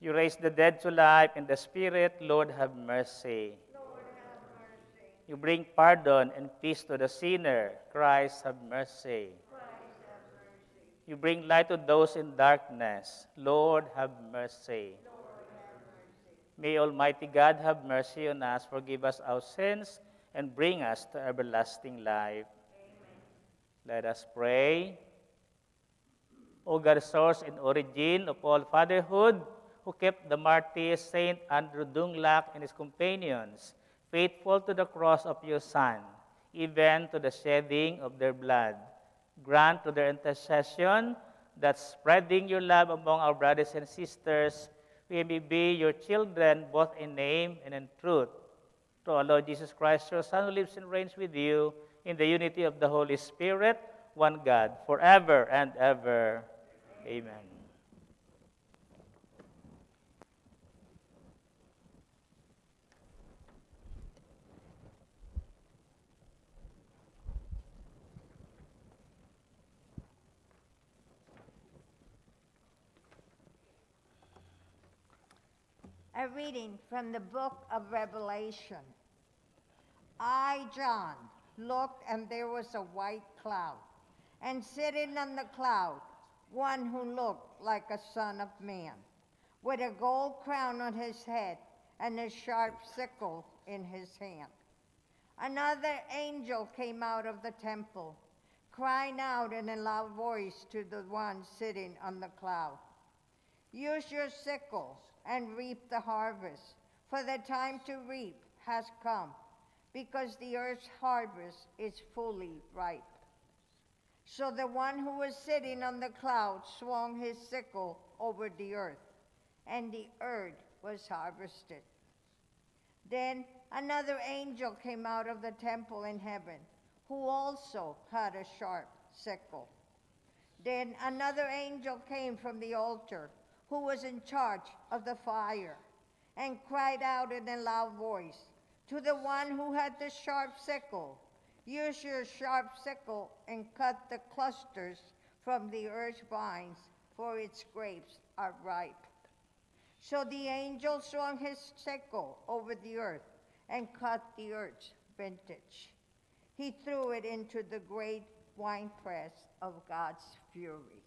You raise the dead to life in the Spirit, Lord, have mercy. Lord, have mercy. You bring pardon and peace to the sinner, Christ, have mercy. Christ, have mercy. You bring light to those in darkness, Lord, have mercy. Lord, have mercy. May Almighty God have mercy on us, forgive us our sins, and bring us to everlasting life. Amen. Let us pray. O God, source and origin of all fatherhood, who kept the martyr Saint Andrew Dunglac and his companions faithful to the cross of your Son, even to the shedding of their blood. Grant to their intercession that spreading your love among our brothers and sisters, we may be your children both in name and in truth. Through our Lord Jesus Christ, your Son, who lives and reigns with you in the unity of the Holy Spirit, one God, forever and ever. Amen. A reading from the book of Revelation. I, John, looked, and there was a white cloud, and sitting on the cloud, one who looked like a son of man, with a gold crown on his head and a sharp sickle in his hand. Another angel came out of the temple, crying out in a loud voice to the one sitting on the cloud, "Use your sickles and reap the harvest, for the time to reap has come, because the earth's harvest is fully ripe." So the one who was sitting on the cloud swung his sickle over the earth, and the earth was harvested. Then another angel came out of the temple in heaven, who also had a sharp sickle. Then another angel came from the altar, who was in charge of the fire, and cried out in a loud voice to the one who had the sharp sickle, "Use your sharp sickle and cut the clusters from the earth's vines, for its grapes are ripe." So the angel swung his sickle over the earth and cut the earth's vintage. He threw it into the great winepress of God's fury.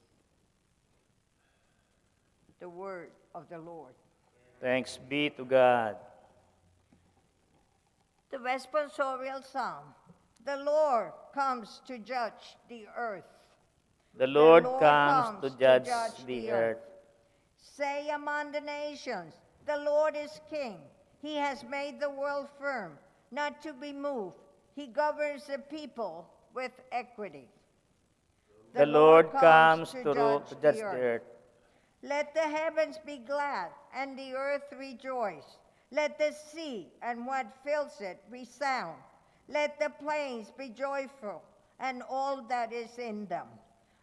The word of the Lord. Thanks be to God. The responsorial psalm. The Lord comes to judge the earth. The Lord comes to judge the earth. Say among the nations, the Lord is king. He has made the world firm, not to be moved. He governs the people with equity. The Lord comes to judge the earth. Let the heavens be glad and the earth rejoice. Let the sea and what fills it resound. Let the plains be joyful and all that is in them.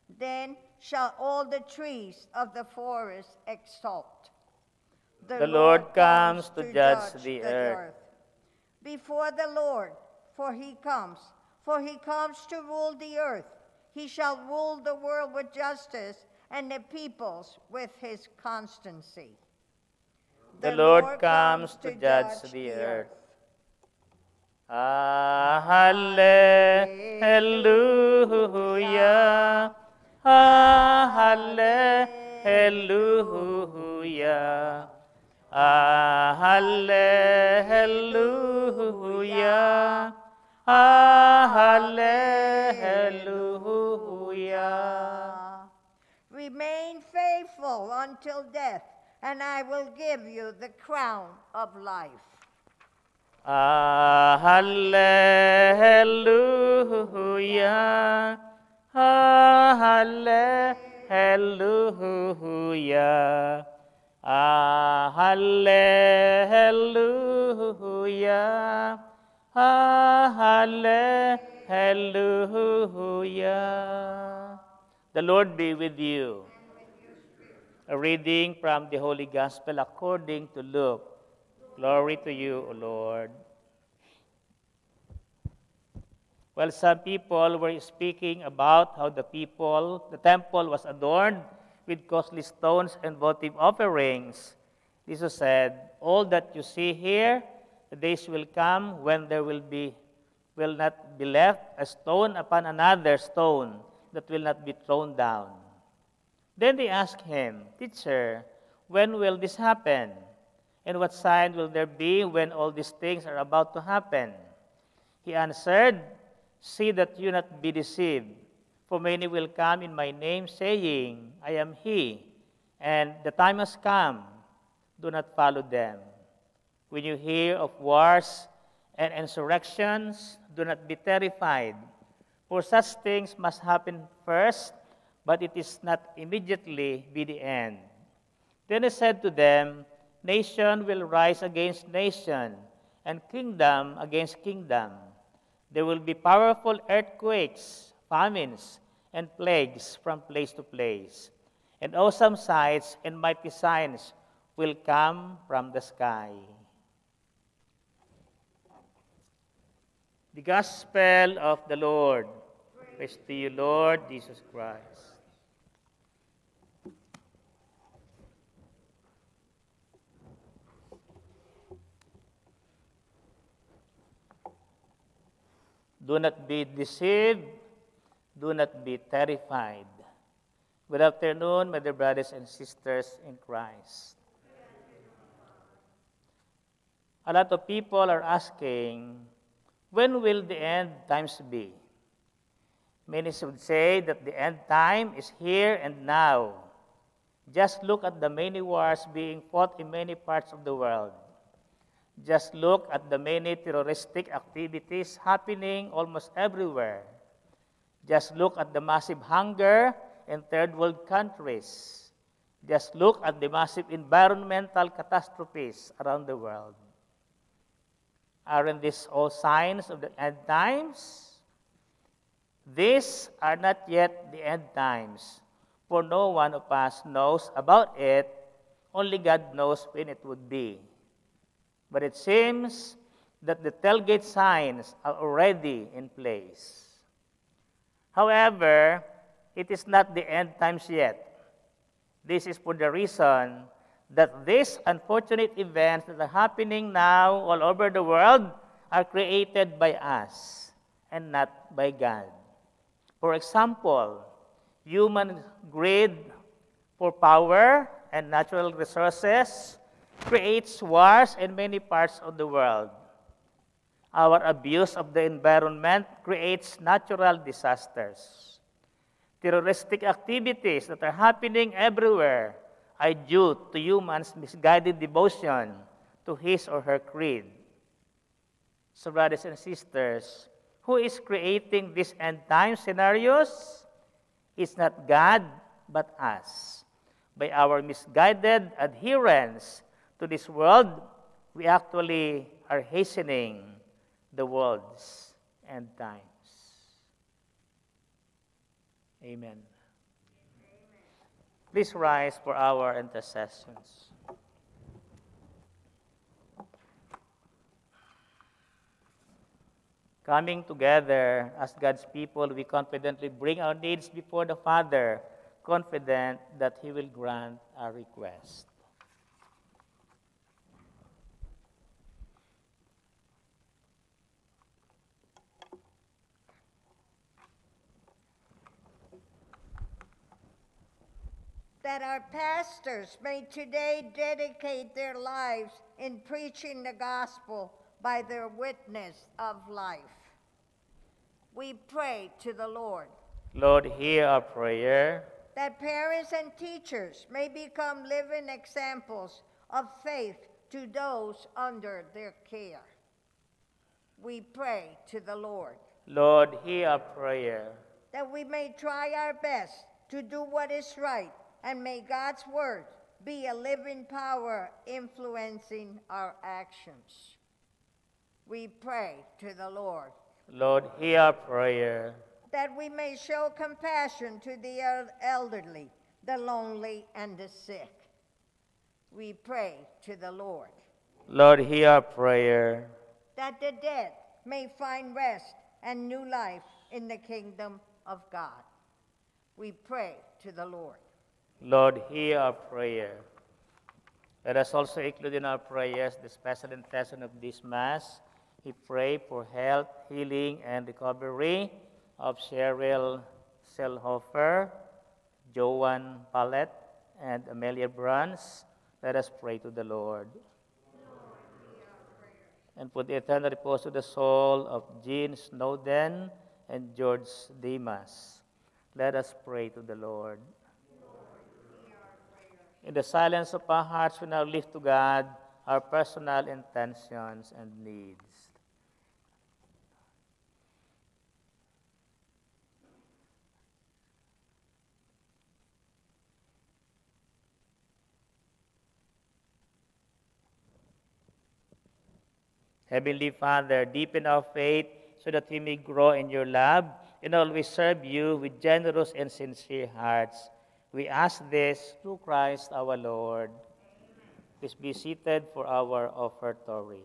Then shall all the trees of the forest exult. The Lord comes to judge the earth. Before the Lord, for he comes to rule the earth. He shall rule the world with justice and the peoples with his constancy. The Lord comes to judge the earth. Hallelujah. Hallelujah. Hallelujah. Hallelujah. Remain faithful until death, and I will give you the crown of life. Hallelujah. Hallelujah. Hallelujah. Hallelujah. The Lord be with you. A reading from the Holy Gospel according to Luke. Glory to you, O Lord. Well, some people were speaking about how the temple was adorned with costly stones and votive offerings, Jesus said, all that you see here, the days will come when there will not be left a stone upon another stone that will not be thrown down. Then they asked him, Teacher, when will this happen? And what sign will there be when all these things are about to happen? He answered, See that you not be deceived, for many will come in my name, saying, I am he, and the time has come. Do not follow them. When you hear of wars and insurrections, do not be terrified, for such things must happen first, but it is not immediately be the end. Then he said to them, Nation will rise against nation, and kingdom against kingdom. There will be powerful earthquakes, famines, and plagues from place to place. And awesome sights and mighty signs will come from the sky. The Gospel of the Lord. Praise to you, Lord Jesus Christ. Do not be deceived. Do not be terrified. Good afternoon, my dear brothers and sisters in Christ. A lot of people are asking, when will the end times be? Many would say that the end time is here and now. Just look at the many wars being fought in many parts of the world. Just look at the many terroristic activities happening almost everywhere. Just look at the massive hunger in third world countries. Just look at the massive environmental catastrophes around the world. Aren't these all signs of the end times? These are not yet the end times, for no one of us knows about it. Only God knows when it would be. But it seems that the tailgate signs are already in place. However, it is not the end times yet. This is for the reason that these unfortunate events that are happening now all over the world are created by us and not by God. For example, human greed for power and natural resources creates wars in many parts of the world. Our abuse of the environment creates natural disasters. Terroristic activities that are happening everywhere are due to humans' misguided devotion to his or her creed. So, brothers and sisters, who is creating these end-time scenarios? It's not God, but us. By our misguided adherence to this world, we actually are hastening the world's end times. Amen. Please rise for our intercessions. Coming together as God's people, we confidently bring our needs before the Father, confident that He will grant our request. That our pastors may today dedicate their lives in preaching the gospel by their witness of life. We pray to the Lord. Lord, hear our prayer. That parents and teachers may become living examples of faith to those under their care. We pray to the Lord. Lord, hear our prayer. That we may try our best to do what is right, and may God's word be a living power influencing our actions. We pray to the Lord. Lord, hear our prayer. That we may show compassion to the elderly, the lonely, and the sick. We pray to the Lord. Lord, hear our prayer. That the dead may find rest and new life in the kingdom of God. We pray to the Lord. Lord, hear our prayer. Let us also include in our prayers the special intention of this Mass. We pray for health, healing, and recovery of Cheryl Selhofer, Joan Pallet, and Amelia Bruns. Let us pray to the Lord. And for the eternal repose of the soul of Jean Snowden and George Dimas. Let us pray to the Lord. In the silence of our hearts, we now lift to God our personal intentions and needs. Heavenly Father, deepen our faith so that we may grow in your love and always serve you with generous and sincere hearts. We ask this through Christ our Lord. Amen. Please be seated for our offertory.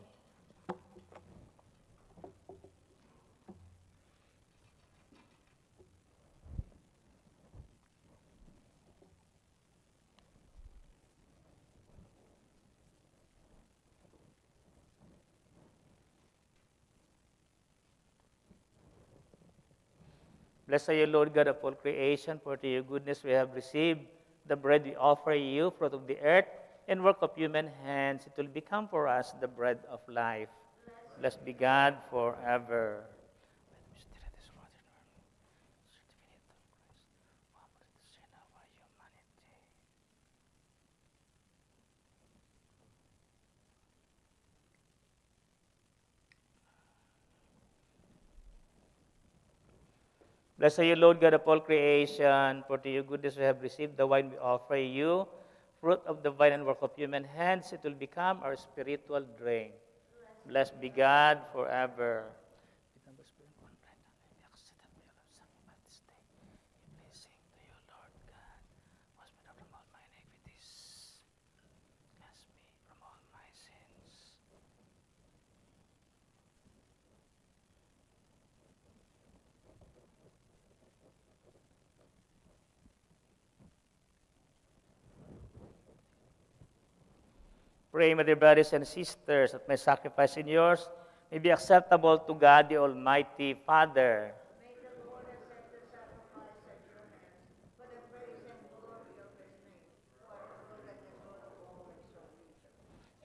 Blessed are you, Lord God of all creation, for to your goodness we have received the bread we offer you, fruit of the earth, and work of human hands. It will become for us the bread of life. Blessed be God forever. Blessed are you, Lord God of all creation, for to your goodness we have received the wine we offer you, fruit of the vine and work of human hands. It will become our spiritual drink. Blessed be God forever. Pray, my dear brothers and sisters, that my sacrifice and yours may be acceptable to God, the Almighty Father. May the Lord accept the sacrifice at your hands for the praise and glory of his name, for the good and the good of all his holy.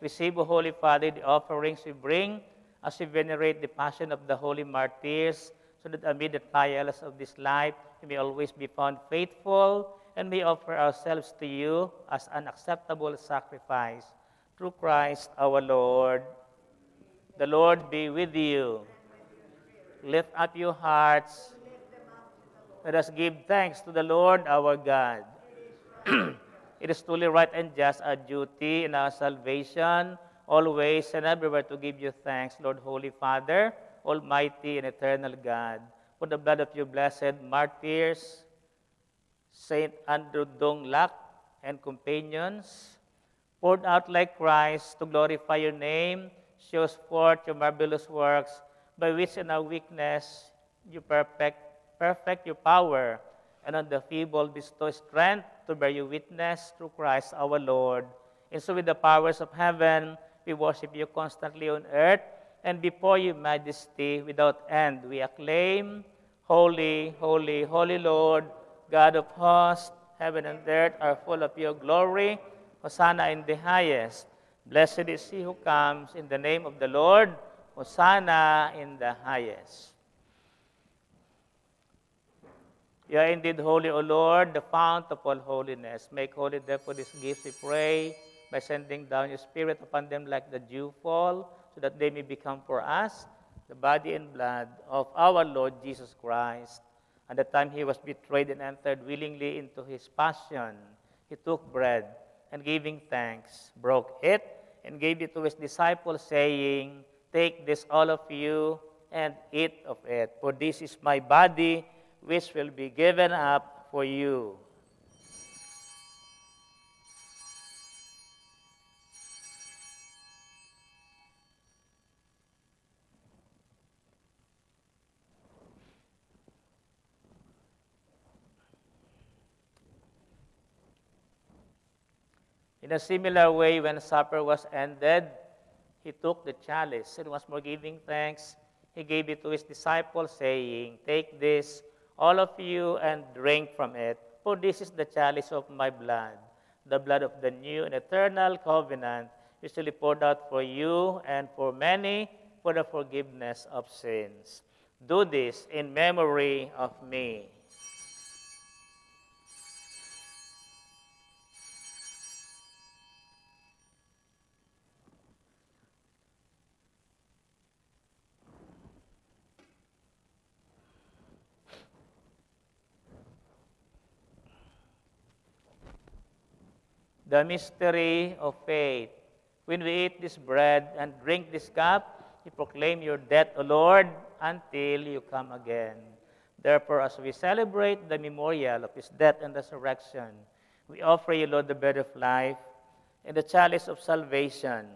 Receive, O Holy Father, the offerings we bring as we venerate the passion of the holy martyrs, so that amid the trials of this life, we may always be found faithful and may offer ourselves to you as an acceptable sacrifice. Through Christ our Lord. The Lord be with you. Lift up your hearts. Let us give thanks to the Lord our God. It is truly right and just our duty and our salvation, always and everywhere to give you thanks, Lord, Holy Father, Almighty and eternal God, for the blood of your blessed martyrs, Saint Andrew Dong Lac and companions, poured out like Christ to glorify your name, shows forth your marvelous works, by which in our weakness you perfect your power, and on the feeble bestow strength to bear you witness through Christ our Lord. And so with the powers of heaven, we worship you constantly on earth, and before your majesty without end we acclaim, Holy, holy, holy Lord, God of hosts, heaven and earth are full of your glory. Hosanna in the highest. Blessed is he who comes in the name of the Lord. Hosanna in the highest. You are indeed holy, O Lord, the fount of all holiness. Make holy therefore these gifts, we pray, by sending down your Spirit upon them like the dewfall, so that they may become for us the body and blood of our Lord Jesus Christ. At the time he was betrayed and entered willingly into his passion, he took bread, and giving thanks, broke it, and gave it to his disciples, saying, Take this, all of you, and eat of it, for this is my body, which will be given up for you. In a similar way, when supper was ended, he took the chalice, and once more giving thanks, he gave it to his disciples, saying, "Take this, all of you, and drink from it, for this is the chalice of my blood, the blood of the new and eternal covenant, usually poured out for you and for many for the forgiveness of sins. Do this in memory of me." The mystery of faith. When we eat this bread and drink this cup, we proclaim your death, O Lord, until you come again. Therefore, as we celebrate the memorial of his death and resurrection, we offer you, Lord, the bread of life and the chalice of salvation,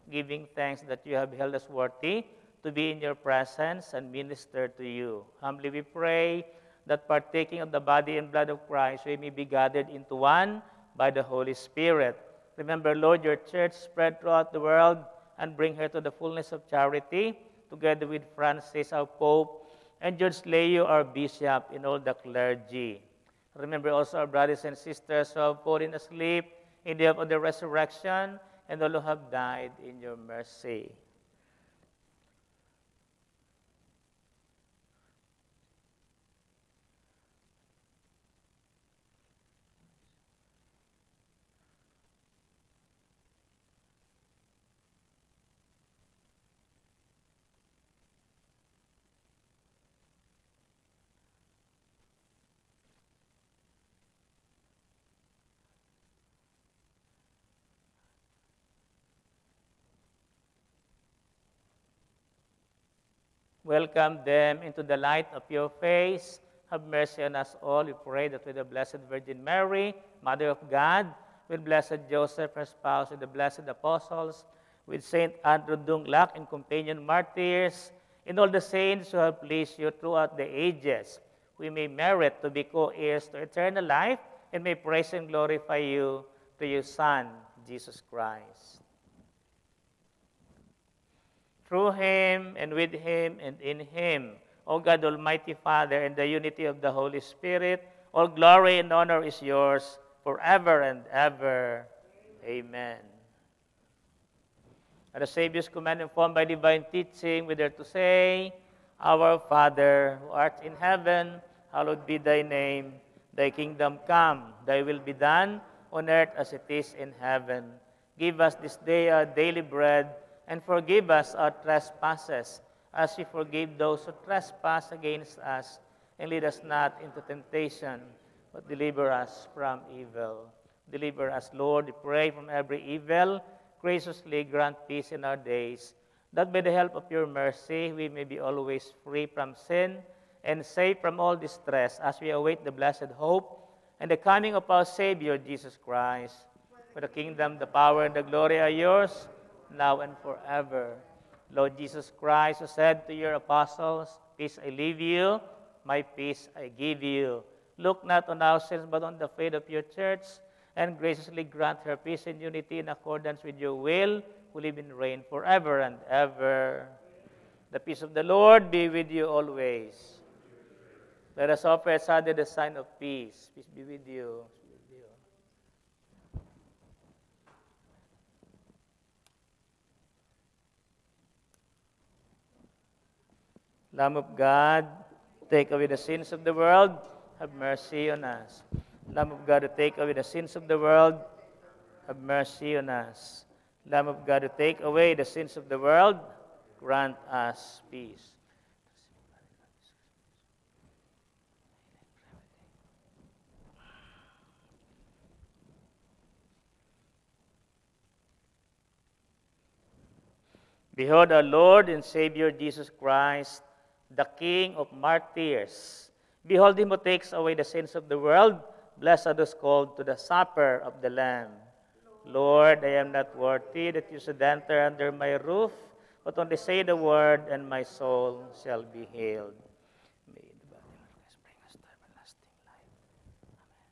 giving thanks that you have held us worthy to be in your presence and minister to you. Humbly we pray that partaking of the body and blood of Christ, we may be gathered into one by the Holy Spirit. Remember, Lord, your church spread throughout the world and bring her to the fullness of charity, together with Francis, our Pope, and George Leo, our Bishop, and all the clergy. Remember also our brothers and sisters who have fallen asleep in the hope of the resurrection, and all who have died in your mercy. Welcome them into the light of your face. Have mercy on us all. We pray that with the Blessed Virgin Mary, Mother of God, with Blessed Joseph, her spouse, with the blessed apostles, with Saint Andrew Dunglac and companion martyrs, and all the saints who have pleased you throughout the ages, we may merit to be co-heirs to eternal life and may praise and glorify you through your Son, Jesus Christ. Through him, and with him, and in him, O God, Almighty Father, in the unity of the Holy Spirit, all glory and honor is yours forever and ever. Amen. At the Savior's command, informed by divine teaching, we dare to say, Our Father, who art in heaven, hallowed be thy name. Thy kingdom come, thy will be done, on earth as it is in heaven. Give us this day our daily bread, and forgive us our trespasses, as we forgive those who trespass against us. And lead us not into temptation, but deliver us from evil. Deliver us, Lord, we pray, from every evil. Graciously grant peace in our days, that by the help of your mercy we may be always free from sin and safe from all distress, as we await the blessed hope and the coming of our Savior, Jesus Christ. For the kingdom, the power, and the glory are yours, now and forever. Lord Jesus Christ, who said to your apostles, Peace I leave you, my peace I give you. Look not on our sins, but on the faith of your church, and graciously grant her peace and unity in accordance with your will, who live and reign forever and ever. The peace of the Lord be with you always. Let us offer each other the sign of peace. Peace be with you. Lamb of God, take away the sins of the world, have mercy on us. Lamb of God, to take away the sins of the world, have mercy on us. Lamb of God, to take away the sins of the world, grant us peace. Behold our Lord and Savior Jesus Christ, the King of martyrs. Behold him who takes away the sins of the world. Blessed are those called to the supper of the Lamb. Lord, I am not worthy that you should enter under my roof, but only say the word, and my soul shall be healed. May the body of Christ bring us to everlasting life. Amen.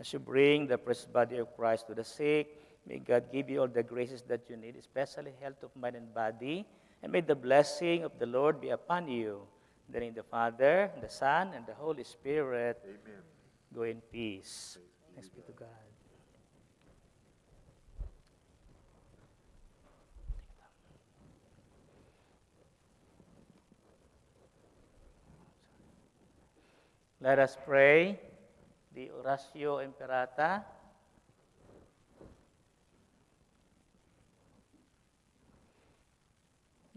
As you bring the precious body of Christ to the sick, may God give you all the graces that you need, especially health of mind and body, and may the blessing of the Lord be upon you. In the name of the Father, the Son, and the Holy Spirit. Amen. Go in peace. Thanks be to God. Let us pray the Oratio Imperata.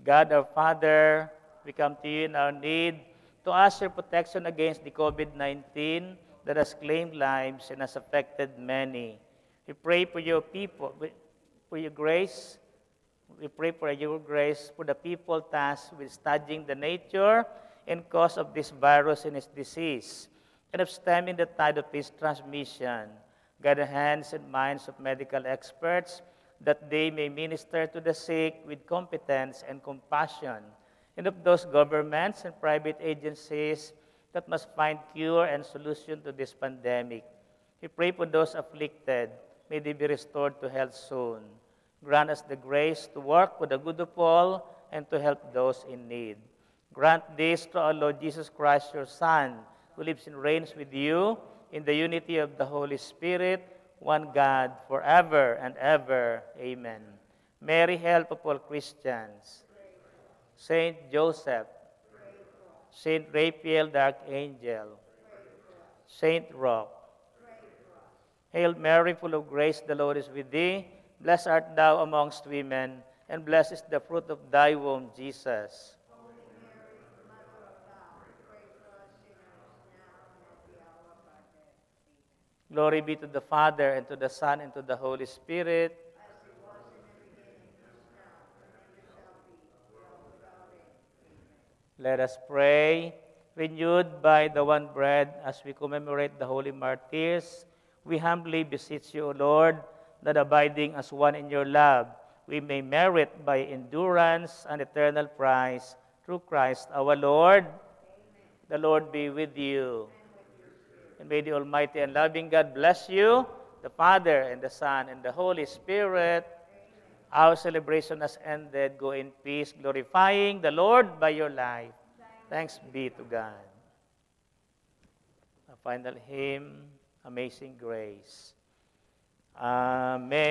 God our Father, we come to you in our need to ask your protection against the COVID-19 that has claimed lives and has affected many. We pray for your people, for your grace. We pray for your grace for the people tasked with studying the nature and cause of this virus and its disease, and of stemming the tide of its transmission. Guide the hands and minds of medical experts that they may minister to the sick with competence and compassion, and of those governments and private agencies that must find cure and solution to this pandemic. We pray for those afflicted. May they be restored to health soon. Grant us the grace to work for the good of all and to help those in need. Grant this to our Lord Jesus Christ, your Son, who lives and reigns with you in the unity of the Holy Spirit, one God, forever and ever. Amen. Mary, help of all Christians. Saint Joseph, Saint Raphael the Archangel, Saint Roch. Hail Mary, full of grace, the Lord is with thee. Blessed art thou amongst women, and blessed is the fruit of thy womb, Jesus. Holy Mary, Mother of God, pray for us sinners now and at the hour of our death. Amen. Glory be to the Father, and to the Son, and to the Holy Spirit. As it was in the beginning, is now, and ever shall be, world without end. Amen. Let us pray. Renewed by the one bread, as we commemorate the holy martyrs, we humbly beseech you, O Lord, that abiding as one in your love, we may merit by endurance an eternal prize through Christ our Lord. Amen. The Lord be with you. And may the Almighty and loving God bless you, the Father, and the Son, and the Holy Spirit. Amen. Our celebration has ended. Go in peace, glorifying the Lord by your life. Thanks be to God. A final hymn, Amazing Grace. Amazing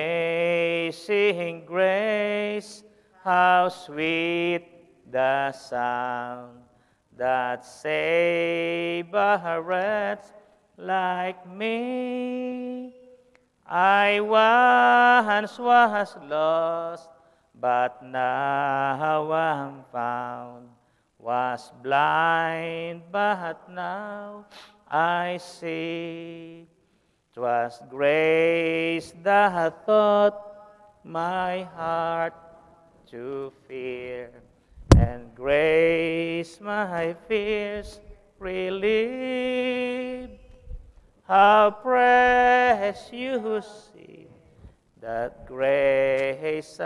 grace, how sweet the sound that saved a wretch like me. I once was lost, but now I'm found. Was blind, but now I see. 'Twas grace that taught my heart to fear, and grace my fears relieved. How precious is that grace